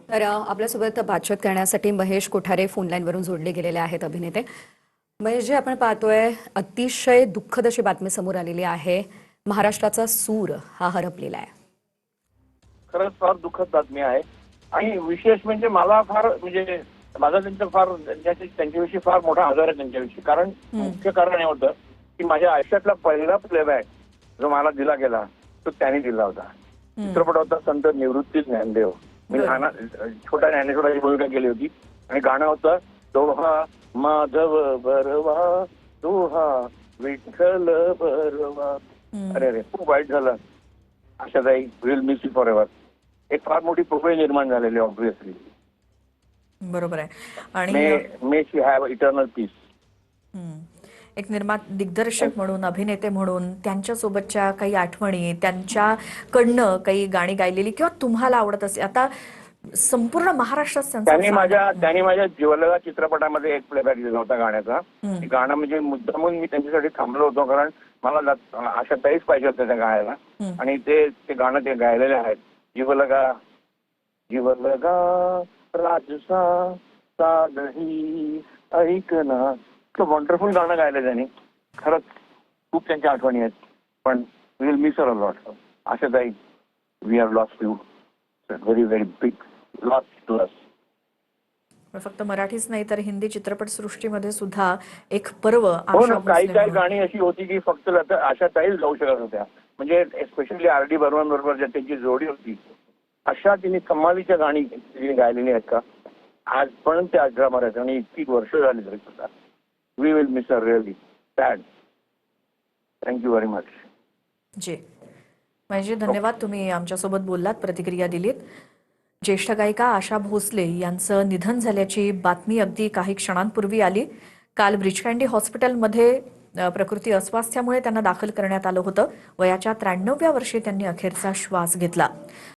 तर आपल्यासोबत बातचीत करण्यासाठी महेश कोठारे फोनलाईनवरून जोडले गेलेले आहेत अभिनेते. महेश जी, आपण पाहतोय अतिशय दुःखद अशी बातमी समोर आलेली आहे. महाराष्ट्राचा सूर हा हरपलेला आहे. खरंच फार दुःखद बातमी आहे. आणि विशेष म्हणजे मला फार म्हणजे माझा त्यांच्याविषयी फार मोठा आदर आहे त्यांच्याविषयी. कारण मुख्य कारण हे होतं की माझ्या आयुष्यातला पहिला प्लेबॅक जो मला दिला गेला तो त्यांनी दिला होता. चित्रपट होता संत निवृत्ती ज्ञानदेव. मी छोट्या ज्ञानेश्वराची भूमिका केली होती आणि गाणं होतं दोहा माधव बरवा दोहा विठ्ठल बरवा. अरे खूप वाईट झालं. Ashatai will miss you forever. एक फार मोठी प्रोफाईल निर्माण झालेली ऑब्व्हियसली. बरोबर आहे. आणि मे शी हॅव इटर्नल पीस. एक दिग्दर्शक म्हणून, अभिनेते म्हणून त्यांच्यासोबतच्या काही आठवणी, त्यांच्याकडनं काही गाणी गायलेली किंवा तुम्हाला आवडत असे, आता संपूर्ण महाराष्ट्रात त्यांनी माझ्या जीवलगा चित्रपटामध्ये एक प्लेबॅक दिला होता गाण्याचा. गाणं म्हणजे मुद्दामून मी त्यांच्यासाठी थांबलो होतो, कारण मला आशाताईच पाहिजे होत्या त्या गायला. आणि ते गाणं ते गायलेले आहेत. जीवलगा जीवलगा राजसा सादही ऐकना. वंडरफुल गाणं गायलं त्यांनी. खरंच खूप त्यांच्या आठवणी आहेत. पण will miss a lot. Ashatai, we have lost you. Very very big loss to us. फक्त मराठीच नाही तर हिंदी चित्रपटसृष्टीमध्ये सुद्धा एक पर्व. हो ना, काही गाणी अशी होती की फक्त आशाताईच जाऊ शकत होत्या. म्हणजे स्पेशली आर.डी. बर्मन बरोबर ज्या त्यांची जोडी होती, अशा तिने कमालीच्या गाणी गायलेली आहेत का आज पण ते अजरा मारायच. आणि इतकी वर्ष झाली तरी सुद्धा. We will miss her really sad. Thank you very much. जी म्हणजे धन्यवाद. तुम्ही आमच्यासोबत बोललात, प्रतिक्रिया दिलीत. ज्येष्ठ गायिका आशा भोसले यांचं निधन झाल्याची बातमी अगदी काही क्षणांपूर्वी आली. काल ब्रीच कँडी हॉस्पिटलमध्ये प्रकृती अस्वास्थ्यामुळे त्यांना दाखल करण्यात आलं होतं. वयाच्या 93व्या वर्षी त्यांनी अखेरचा श्वास घेतला.